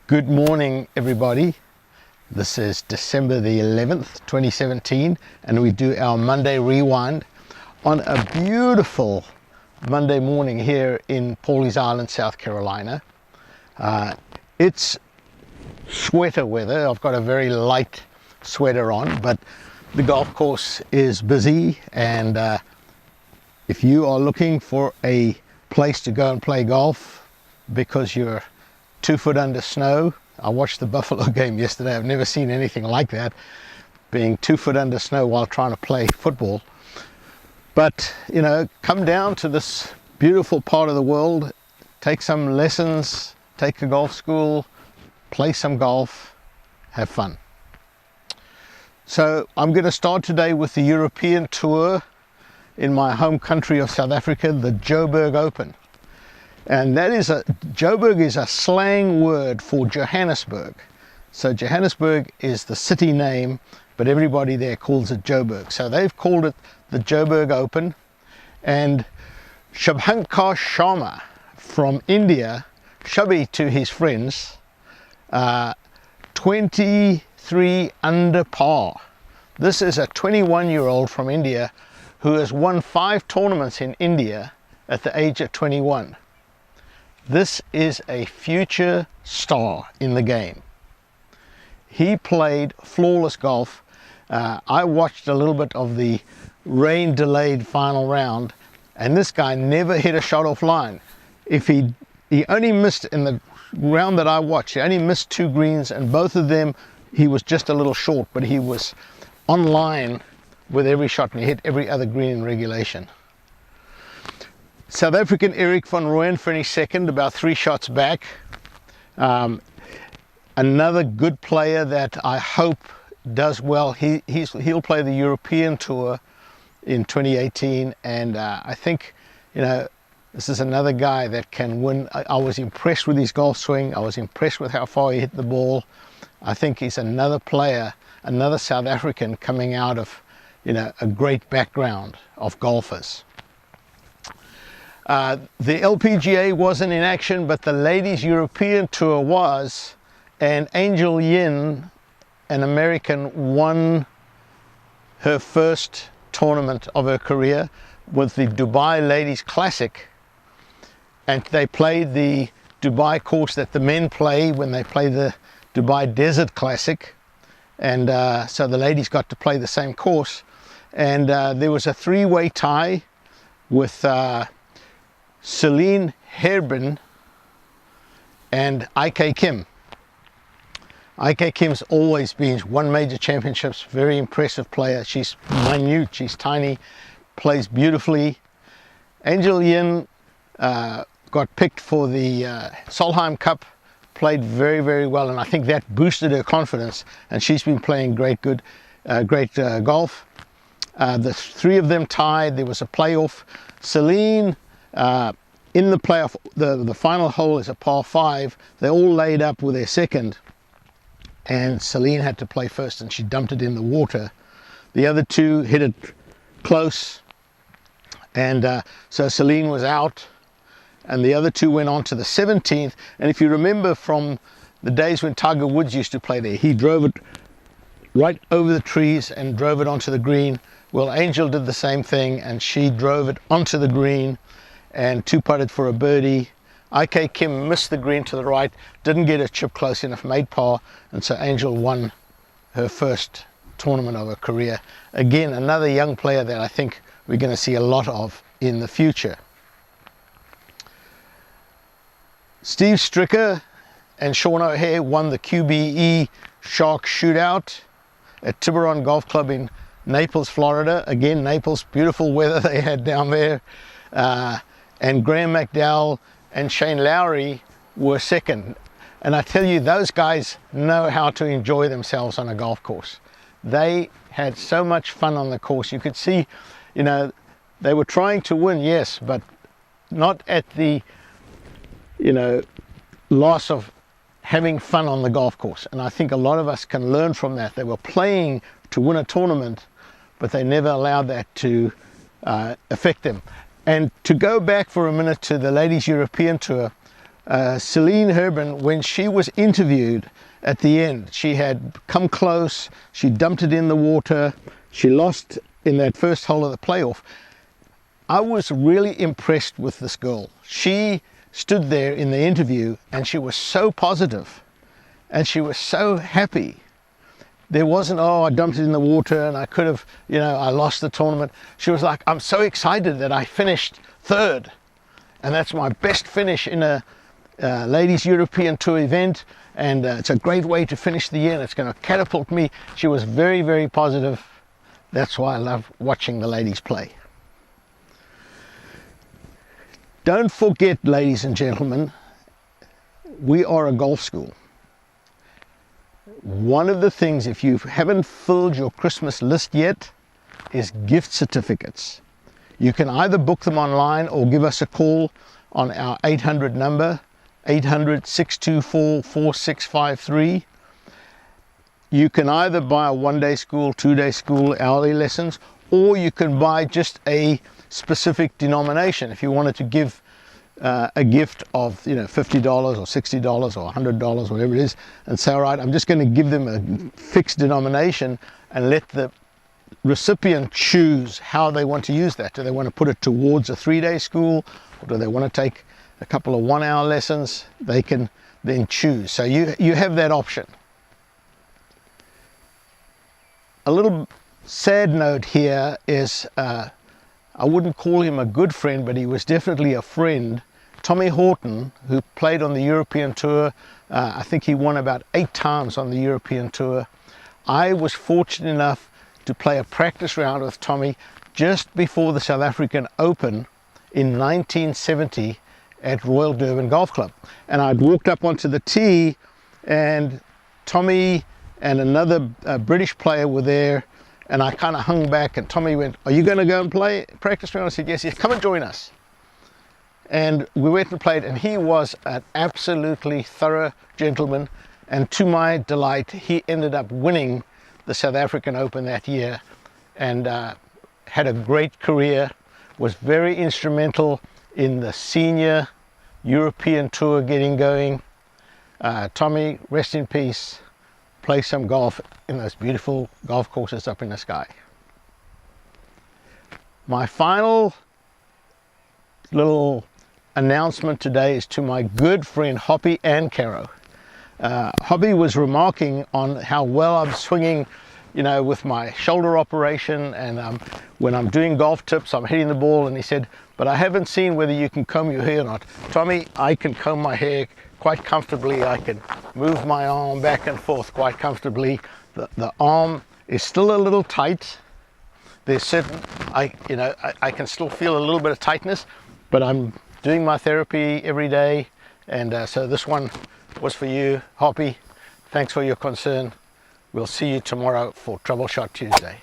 Good morning, everybody. This is December the 11th, 2017, and we do our Monday Rewind on a beautiful Monday morning here in Pawleys Island, South Carolina. It's sweater weather. I've got a very light sweater on, but the golf course is busy, and if you are looking for a place to go and play golf because you're 2 foot under snow. I watched the Buffalo game yesterday. I've never seen anything like that, being 2 foot under snow while trying to play football. But, you know, come down to this beautiful part of the world, take some lessons, take a golf school, play some golf, have fun. So I'm going to start today with the European Tour in my home country of South Africa, the Joburg Open. And that is Joburg is a slang word for Johannesburg. So Johannesburg is the city name, but everybody there calls it Joburg. So they've called it the Joburg Open. And Shubhankar Sharma from India, Shubby to his friends, 23 under par. This is a 21-year-old from India who has won 5 tournaments in India at the age of 21. This is a future star in the game. He played flawless golf. I watched a little bit of the rain-delayed final round, and this guy never hit a shot off line. If he only missed in the round that I watched, he only missed 2 greens, and both of them he was just a little short, but he was on line with every shot, and he hit every other green in regulation. South African Eric van Rooyen finished second, about 3 shots back. Another good player that I hope does well. He'll play the European Tour in 2018, and I think, you know, this is another guy that can win. I was impressed with his golf swing. I was impressed with how far he hit the ball. I think he's another player, another South African coming out of, you know, a great background of golfers. The LPGA wasn't in action, but the Ladies European Tour was, and Angel Yin, an American, won her first tournament of her career with the Dubai Ladies Classic, and they played the Dubai course that the men play when they play the Dubai Desert Classic, and so the ladies got to play the same course, and there was a 3-way tie with Celine Herbin and IK Kim. IK Kim's always been won major championships, very impressive player. She's minute, she's tiny, plays beautifully. Angel Yin got picked for the Solheim Cup, played very, very well, and I think that boosted her confidence, and she's been playing great golf. The 3 of them tied. There was a playoff. Celine, in the playoff, the final hole is a par 5. They all laid up with their second, and Celine had to play first, and she dumped it in the water. The other 2 hit it close, and so Celine was out, and the other 2 went on to the 17th. And if you remember from the days when Tiger Woods used to play there, he drove it right over the trees and drove it onto the green. Well, Angel did the same thing, and she drove it onto the green and 2-putted for a birdie. IK Kim missed the green to the right, didn't get a chip close enough, made par, and so Angel won her first tournament of her career. Again, another young player that I think we're going to see a lot of in the future. Steve Stricker and Sean O'Hare won the QBE Shootout at Tiburon Golf Club in Naples, Florida. Again, Naples, beautiful weather they had down there. And Graham McDowell and Shane Lowry were second. And I tell you, those guys know how to enjoy themselves on a golf course. They had so much fun on the course. You could see, you know, they were trying to win, yes, but not at the, you know, loss of having fun on the golf course. And I think a lot of us can learn from that. They were playing to win a tournament, but they never allowed that to affect them. And to go back for a minute to the Ladies European Tour, Celine Herban, when she was interviewed at the end, she had come close, she dumped it in the water, she lost in that first hole of the playoff. I was really impressed with this girl. She stood there in the interview and she was so positive and she was so happy. There wasn't, oh, I dumped it in the water and I could have, you know, I lost the tournament. She was like, I'm so excited that I finished third. And that's my best finish in a Ladies European Tour event. And it's a great way to finish the year and it's going to catapult me. She was very, very positive. That's why I love watching the ladies play. Don't forget, ladies and gentlemen, we are a golf school. One of the things, if you haven't filled your Christmas list yet, is gift certificates. You can either book them online or give us a call on our 800 number, 800-624-4653. You can either buy a one-day school, two-day school, hourly lessons, or you can buy just a specific denomination. If you wanted to give a gift of, you know, $50 or $60 or $100, whatever it is, and say, all right, I'm just going to give them a fixed denomination and let the recipient choose how they want to use that. Do they want to put it towards a 3-day school, or do they want to take a couple of 1-hour lessons? They can then choose. So you have that option. A little sad note here is, I wouldn't call him a good friend, but he was definitely a friend. Tommy Horton, who played on the European Tour, I think he won about 8 times on the European Tour. I was fortunate enough to play a practice round with Tommy just before the South African Open in 1970 at Royal Durban Golf Club. And I'd walked up onto the tee and Tommy and another British player were there, and I kind of hung back and Tommy went, are you going to go and play practice round? I said, yes, come and join us. And we went and played, and he was an absolutely thorough gentleman, and to my delight he ended up winning the South African Open that year and had a great career, was very instrumental in the senior European Tour getting going. Tommy, rest in peace. Play some golf in those beautiful golf courses up in the sky. My final little announcement today is to my good friend Hoppy and Caro. Hoppy was remarking on how well I'm swinging, you know, with my shoulder operation, and when I'm doing golf tips, I'm hitting the ball, and he said, but I haven't seen whether you can comb your hair or not. Tommy, I can comb my hair quite comfortably. I can move my arm back and forth quite comfortably. The arm is still a little tight. There's certain, I can still feel a little bit of tightness, but I'm doing my therapy every day, and so this one was for you, Hoppy. Thanks for your concern. We'll see you tomorrow for Troubleshot Tuesday.